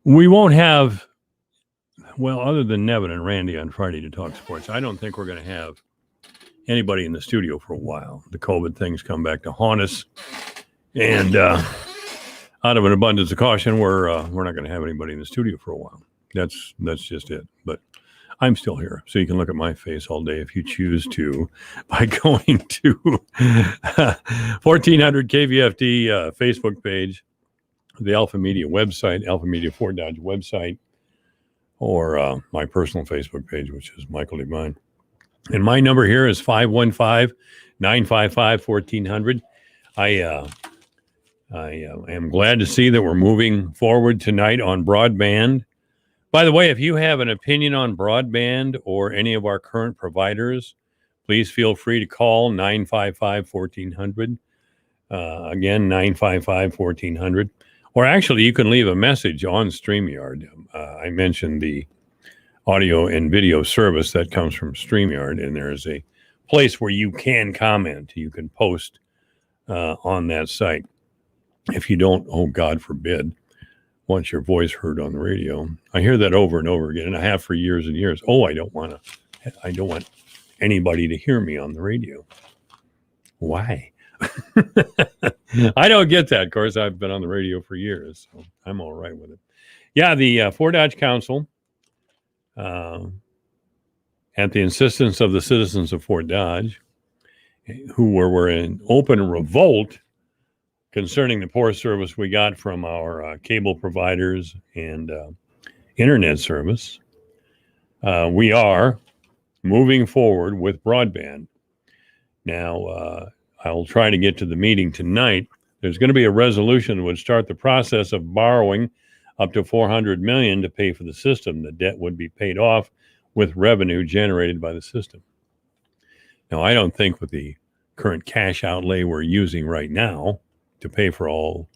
We won't have, well, other than Nevin and Randy on Friday to talk sports, I don't think we're going to have anybody in the studio for a while. The COVID things come back to haunt us. And out of an abundance of caution, we're not going to have anybody in the studio for a while. That's just it. But I'm still here, so you can look at my face all day if you choose to by going to 1400 KVFD Facebook page, the Alpha Media website, Alpha Media Fort Dodge website, or my personal Facebook page, which is Michael Devine. And my number here is 515-955-1400. I am glad to see that we're moving forward tonight on broadband. By the way, if you have an opinion on broadband or any of our current providers, please feel free to call 955-1400. Again, 955-1400. Or actually, you can leave a message on StreamYard. I mentioned the audio and video service that comes from StreamYard, and there is a place where you can comment. You can post on that site. If you don't, oh, God forbid, want your voice heard on the radio. I hear that over and over again, and I have for years and years. Oh, I don't want anybody to hear me on the radio. Why? I don't get that. Of course, I've been on the radio for years, so I'm all right with it. Yeah, the Fort Dodge Council, at the insistence of the citizens of Fort Dodge, who were in open revolt concerning the poor service we got from our cable providers and internet service, we are moving forward with broadband. Now, I'll try to get to the meeting tonight. There's going to be a resolution that would start the process of borrowing up to $400 million to pay for the system. The debt would be paid off with revenue generated by the system. Now, I don't think with the current cash outlay we're using right now to pay for all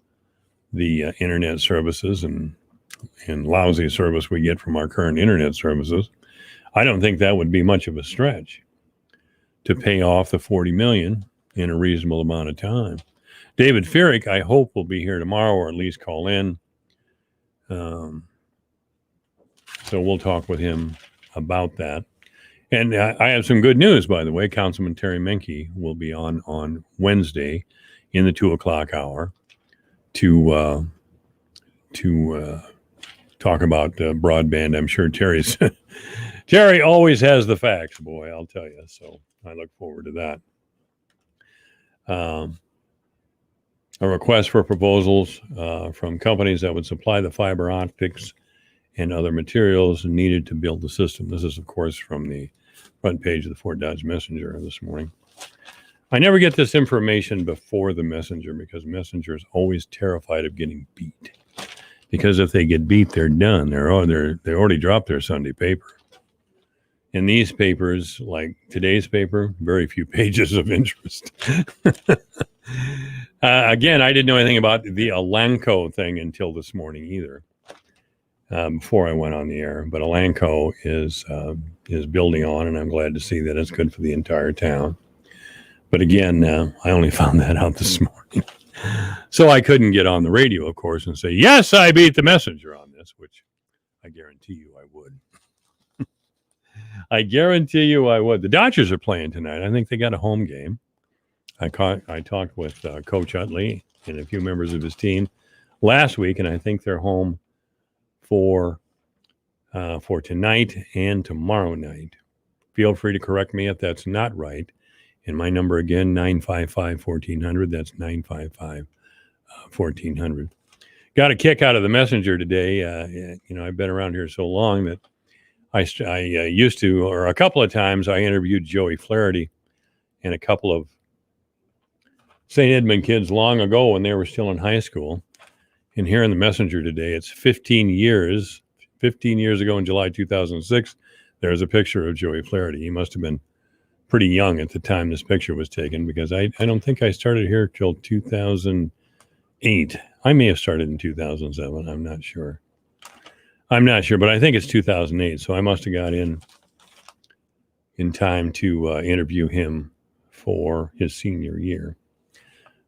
the internet services and lousy service we get from our current internet services, I don't think that would be much of a stretch to pay off the $40 million in a reasonable amount of time. David Fierick, I hope, will be here tomorrow, or at least call in. So we'll talk with him about that. And I have some good news, by the way. Councilman Terry Menke will be on Wednesday in the 2:00 hour to talk about broadband. I'm sure Terry always has the facts, boy, I'll tell you. So I look forward to that. A request for proposals from companies that would supply the fiber optics and other materials needed to build the system. This is, of course, from the front page of the Fort Dodge Messenger this morning. I never get this information before the Messenger because Messenger is always terrified of getting beat. Because if they get beat, they're done. They already dropped their Sunday paper. In these papers, like today's paper, very few pages of interest. Again, I didn't know anything about the Elanco thing until this morning either, before I went on the air. But Elanco is building on, and I'm glad to see that it's good for the entire town. But again, I only found that out this morning. So I couldn't get on the radio, of course, and say, yes, I beat the Messenger on this, which I guarantee you I would. I guarantee you I would. The Dodgers are playing tonight. I think they got a home game. I talked with Coach Utley and a few members of his team last week, and I think they're home for tonight and tomorrow night. Feel free to correct me if that's not right. And my number again, 955-1400. That's 955-1400. Got a kick out of the Messenger today. I've been around here so long that I used to, or a couple of times, I interviewed Joey Flaherty and a couple of St. Edmund kids long ago when they were still in high school. And here in the Messenger today, it's 15 years ago in July 2006, there's a picture of Joey Flaherty. He must have been pretty young at the time this picture was taken because I don't think I started here till 2008. I may have started in 2007. I'm not sure, but I think it's 2008. So I must have got in time to interview him for his senior year.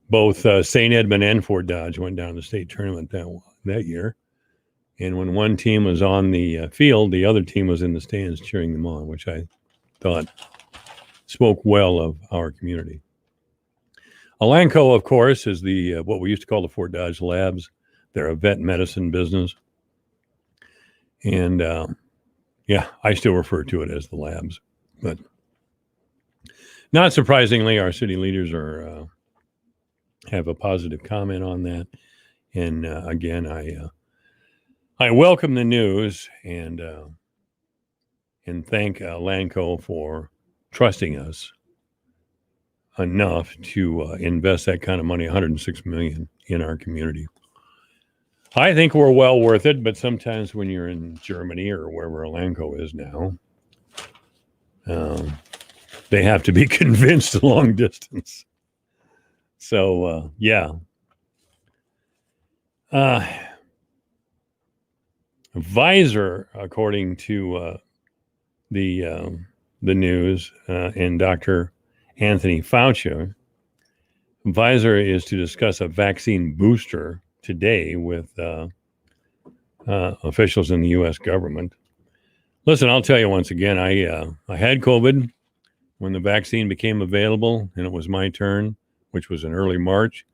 Both St. Edmund and Fort Dodge went down to the state tournament that year. And when one team was on the field, the other team was in the stands cheering them on, which I thought spoke well of our community. Elanco, of course, is the what we used to call the Fort Dodge Labs. They're a vet medicine business. And yeah, I still refer to it as the labs. But not surprisingly, our city leaders have a positive comment on that. And again, I welcome the news and thank Elanco for trusting us enough to invest that kind of money, $106 million, in our community. I think we're well worth it, but sometimes when you're in Germany or wherever Elanco is now, they have to be convinced long distance. So, yeah. Pfizer, according to the news and Dr. Anthony Fauci, Pfizer is to discuss a vaccine booster today with officials in the U.S. government. Listen, I'll tell you once again, I had COVID when the vaccine became available, and it was my turn, which was in early March.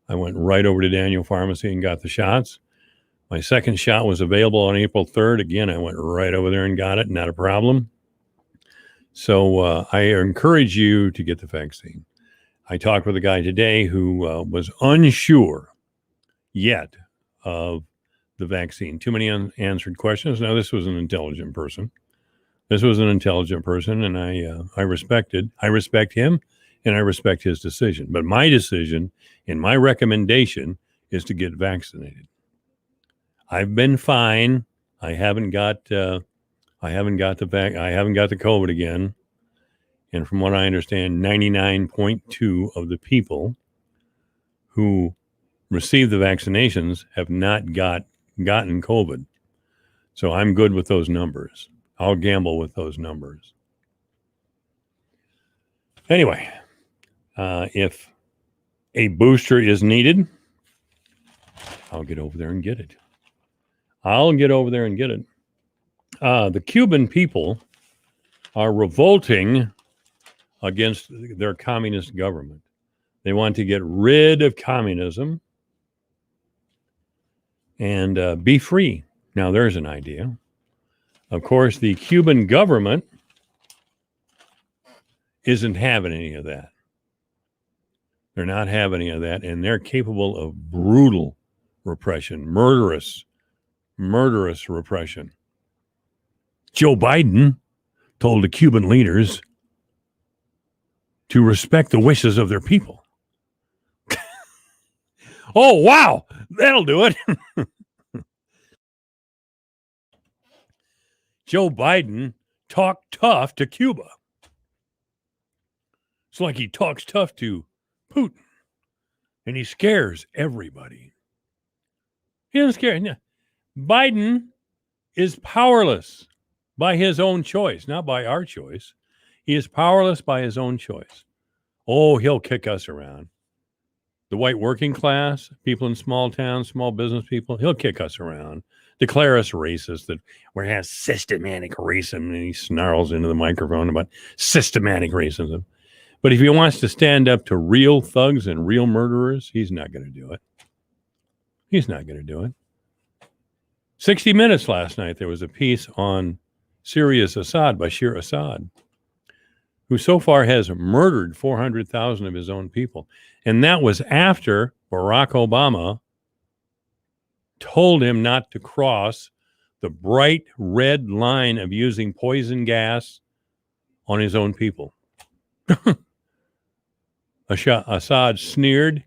I went right over to Daniel Pharmacy and got the shots. My second shot was available on April 3rd. Again, I went right over there and got it, not a problem. So I encourage you to get the vaccine. I talked with a guy today who was unsure yet of the vaccine. Too many unanswered questions. Now, this was an intelligent person. And I respect him, and I respect his decision. But my decision and my recommendation is to get vaccinated. I've been fine. I haven't got the COVID again. And from what I understand, 99.2% of the people who received the vaccinations have not gotten COVID. So I'm good with those numbers. I'll gamble with those numbers. Anyway, if a booster is needed, I'll get over there and get it. The Cuban people are revolting against their communist government. They want to get rid of communism and be free. Now, there's an idea. Of course, the Cuban government isn't having any of that. They're not having any of that, and they're capable of brutal repression, murderous repression. Joe Biden told the Cuban leaders to respect the wishes of their people. Oh, wow, that'll do it. Joe Biden talked tough to Cuba. It's like he talks tough to Putin, and he scares everybody. He doesn't scare. No. Biden is powerless by his own choice, not by our choice. He is powerless by his own choice. Oh, he'll kick us around. The white working class, people in small towns, small business people, he'll kick us around. Declare us racist, that we have systematic racism, and he snarls into the microphone about systematic racism. But if he wants to stand up to real thugs and real murderers, he's not going to do it. 60 Minutes last night, there was a piece on Syria's Assad, Bashir Assad, who so far has murdered 400,000 of his own people. And that was after Barack Obama told him not to cross the bright red line of using poison gas on his own people. Assad sneered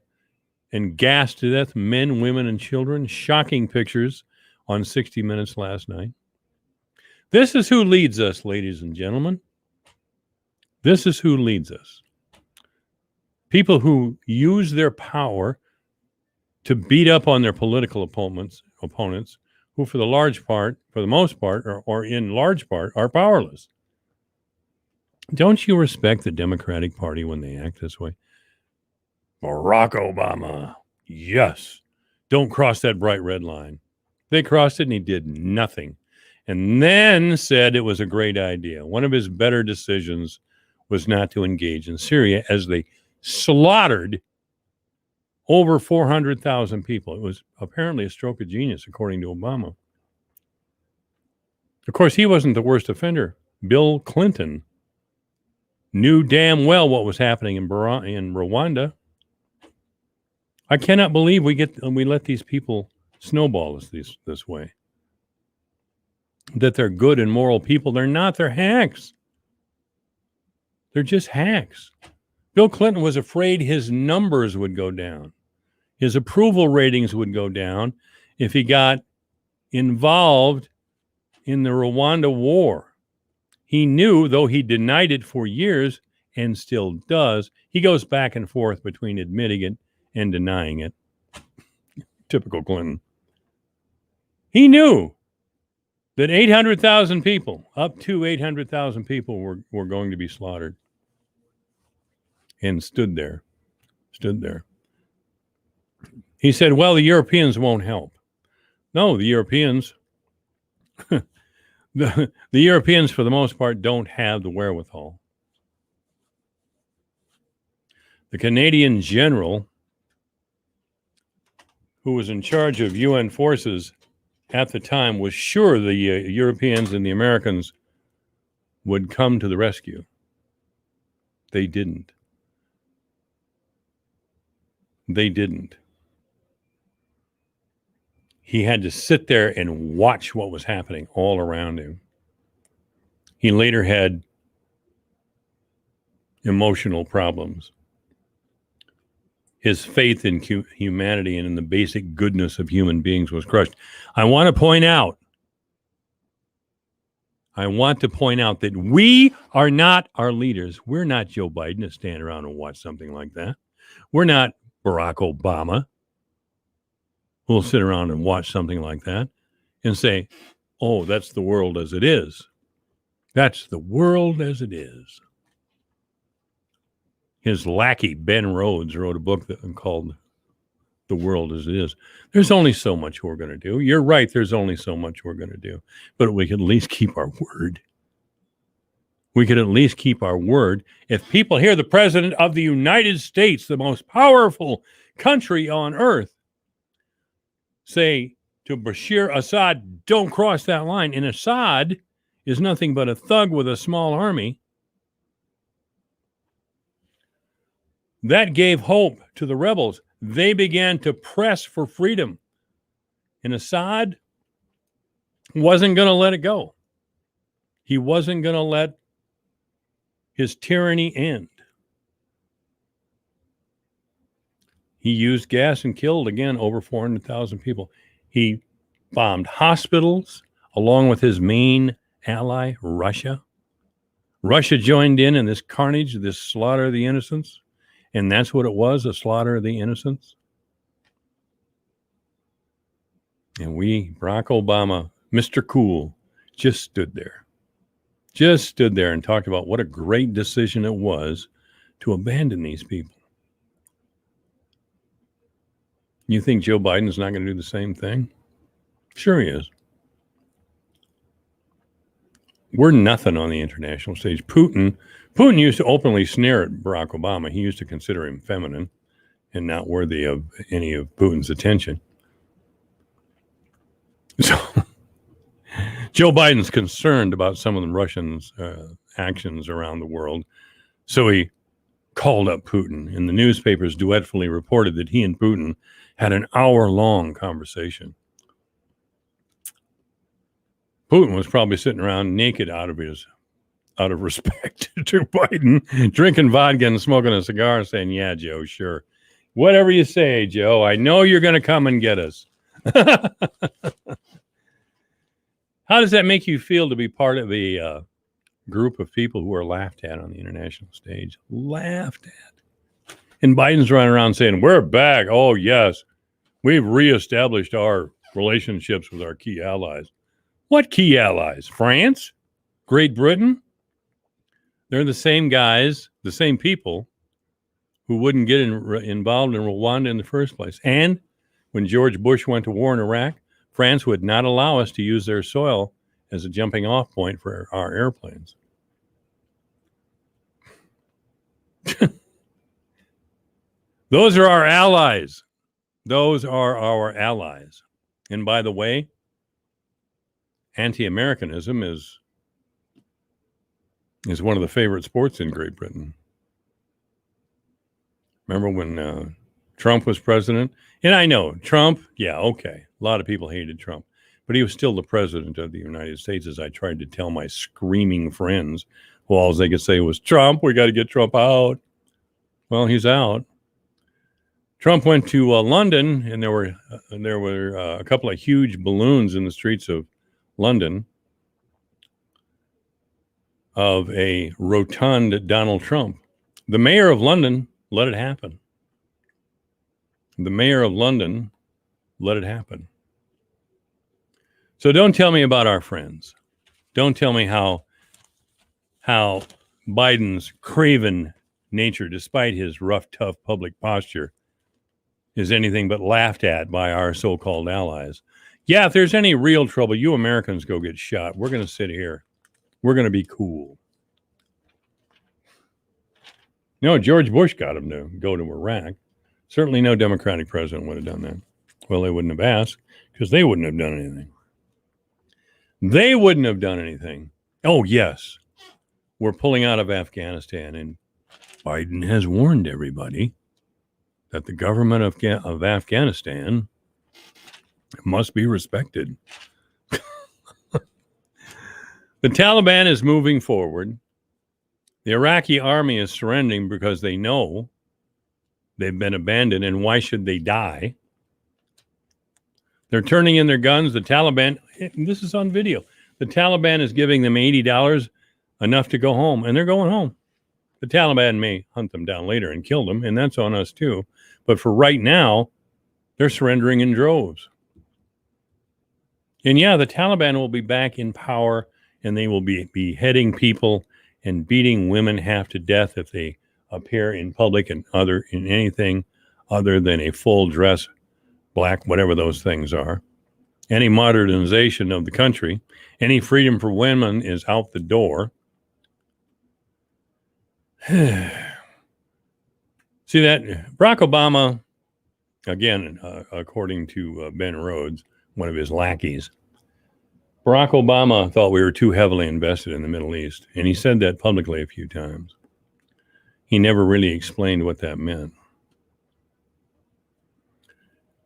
and gassed to death men, women, and children. Shocking pictures on 60 Minutes last night. This is who leads us, ladies and gentlemen. This is who leads us. People who use their power to beat up on their political opponents who for the most part, or in large part, are powerless. Don't you respect the Democratic Party when they act this way? Barack Obama, yes. Don't cross that bright red line. They crossed it and he did nothing. And then said it was a great idea. One of his better decisions was not to engage in Syria as they slaughtered over 400,000 people. It was apparently a stroke of genius, according to Obama. Of course, he wasn't the worst offender. Bill Clinton knew damn well what was happening in Rwanda. I cannot believe we let these people snowball us this way. That they're good and moral people. They're not. They're hacks. They're just hacks. Bill Clinton was afraid his numbers would go down. His approval ratings would go down if he got involved in the Rwanda war. He knew, though he denied it for years and still does, he goes back and forth between admitting it and denying it. Typical Clinton. He knew that 800,000 people, up to 800,000 people were going to be slaughtered. And stood there. He said, well, the Europeans won't help. No, the Europeans, the Europeans, for the most part, don't have the wherewithal. The Canadian general who was in charge of UN forces at the time was sure the Europeans and the Americans would come to the rescue. They didn't. He had to sit there and watch what was happening all around him. He later had emotional problems. His faith in humanity and in the basic goodness of human beings was crushed. I want to point out that we are not our leaders. We're not Joe Biden to stand around and watch something like that. We're not Barack Obama who'll sit around and watch something like that and say, oh, that's the world as it is. That's the world as it is. His lackey, Ben Rhodes, wrote a book called The World as It Is. There's only so much we're going to do. You're right, there's only so much we're going to do. But we can at least keep our word. We could at least keep our word. If people hear the President of the United States, the most powerful country on earth, say to Bashir Assad, don't cross that line. And Assad is nothing but a thug with a small army. That gave hope to the rebels. They began to press for freedom. And Assad wasn't going to let it go. He wasn't going to let his tyranny end. He used gas and killed, again, over 400,000 people. He bombed hospitals along with his main ally, Russia. Russia joined in this carnage, this slaughter of the innocents. And that's what it was, a slaughter of the innocents. And Barack Obama, Mr. Cool, just stood there and talked about what a great decision it was to abandon these people. You think Joe Biden's not going to do the same thing? Sure he is. We're nothing on the international stage. Putin used to openly sneer at Barack Obama. He used to consider him feminine and not worthy of any of Putin's attention. So Joe Biden's concerned about some of the Russians' actions around the world. So he called up Putin, and the newspapers duetfully reported that he and Putin had an hour-long conversation. Putin was probably sitting around naked out of respect to Biden, drinking vodka and smoking a cigar, saying, yeah, Joe, sure. Whatever you say, Joe, I know you're going to come and get us. How does that make you feel to be part of a group of people who are laughed at on the international stage? Laughed at. And Biden's running around saying, we're back. Oh, yes. We've reestablished our relationships with our key allies. What key allies? France? Great Britain? They're the same guys, the same people who wouldn't get involved in Rwanda in the first place. And when George Bush went to war in Iraq, France would not allow us to use their soil as a jumping off point for our airplanes. Those are our allies. Those are our allies. And by the way, anti-Americanism is one of the favorite sports in Great Britain. Remember when Trump was president? And I know Trump, yeah, okay. A lot of people hated Trump, but he was still the president of the United States, as I tried to tell my screaming friends who all they could say was, Trump, we got to get Trump out. Well, he's out. Trump went to London, and there were a couple of huge balloons in the streets of London of a rotund Donald Trump. The mayor of London let it happen. The mayor of London let it happen. So don't tell me about our friends. Don't tell me how Biden's craven nature, despite his rough, tough public posture, is anything but laughed at by our so-called allies. Yeah, if there's any real trouble, you Americans go get shot. We're going to sit here. We're going to be cool. You know, George Bush got him to go to Iraq. Certainly no Democratic president would have done that. Well, they wouldn't have asked because they wouldn't have done anything. They wouldn't have done anything. Oh, yes, we're pulling out of Afghanistan, and Biden has warned everybody that the government of Afghanistan must be respected. The Taliban is moving forward. The Iraqi army is surrendering because they know they've been abandoned, and why should they die? They're turning in their guns. The Taliban, this is on video, the Taliban is giving them $80, enough to go home, and they're going home. The Taliban may hunt them down later and kill them, and that's on us too. But for right now, they're surrendering in droves. And yeah, the Taliban will be back in power, and they will be beheading people and beating women half to death if they appear in public and in anything other than a full dress, black, whatever those things are. Any modernization of the country, any freedom for women is out the door. See that? Barack Obama, again, according to Ben Rhodes, one of his lackeys, Barack Obama thought we were too heavily invested in the Middle East, and he said that publicly a few times. He never really explained what that meant.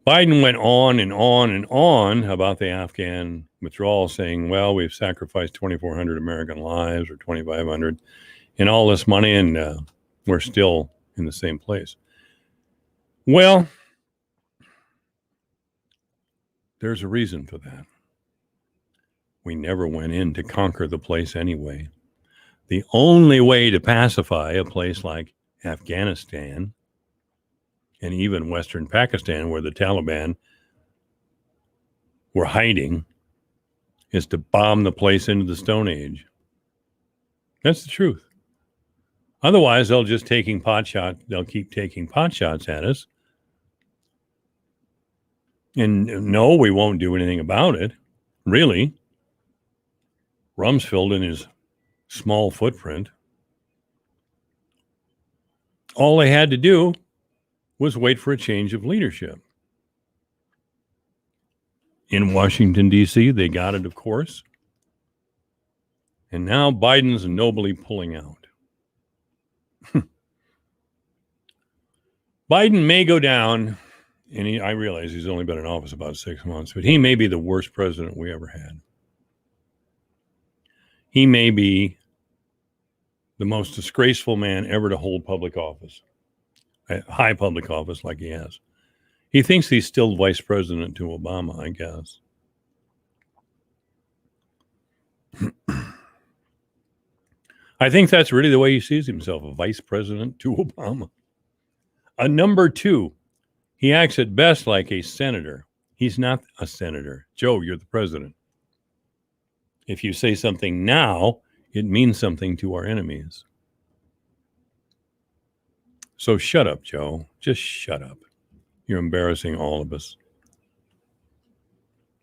Biden went on and on and on about the Afghan withdrawal, saying, well, we've sacrificed 2,400 American lives or 2,500 and all this money, and we're still in the same place. Well, there's a reason for that. We never went in to conquer the place anyway. The only way to pacify a place like Afghanistan and even Western Pakistan, where the Taliban were hiding, is to bomb the place into the Stone Age. That's the truth. Otherwise, they'll keep taking pot shots at us. And no, we won't do anything about it. Really. Rumsfeld in his small footprint, all they had to do was wait for a change of leadership. In Washington, D.C., they got it, of course. And now Biden's nobly pulling out. Biden may go down, and I realize he's only been in office about 6 months, but he may be the worst president we ever had. He may be the most disgraceful man ever to hold public office, high public office like he has. He thinks he's still vice president to Obama, I guess. I think that's really the way he sees himself, a vice president to Obama. A number two. He acts at best like a senator. He's not a senator. Joe, you're the president. If you say something now, it means something to our enemies. So shut up, Joe. Just shut up. You're embarrassing all of us.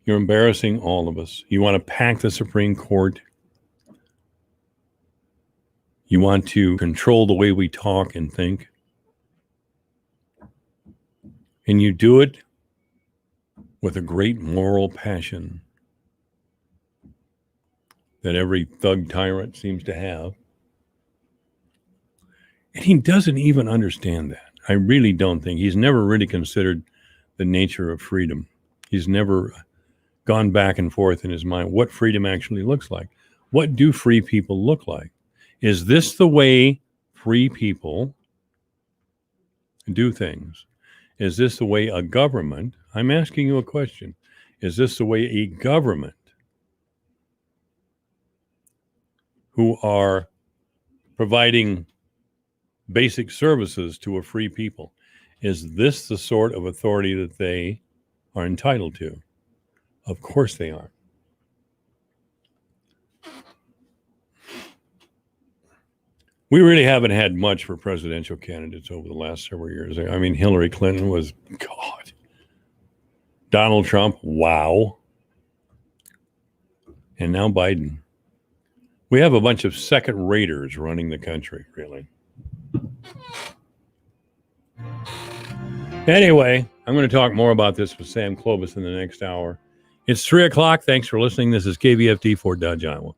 You're embarrassing all of us. You want to pack the Supreme Court. You want to control the way we talk and think. And you do it with a great moral passion that every thug tyrant seems to have. And he doesn't even understand that. I really don't think. He's never really considered the nature of freedom. He's never gone back and forth in his mind what freedom actually looks like. What do free people look like? Is this the way free people do things? Is this the way a government, I'm asking you a question, is this the way a government who are providing basic services to a free people, is this the sort of authority that they are entitled to? Of course they aren't. We really haven't had much for presidential candidates over the last several years. I mean, Hillary Clinton was, God. Donald Trump, wow. And now Biden. We have a bunch of second raters running the country, really. Anyway, I'm going to talk more about this with Sam Clovis in the next hour. It's 3 o'clock. Thanks for listening. This is KVFD Fort Dodge, Iowa.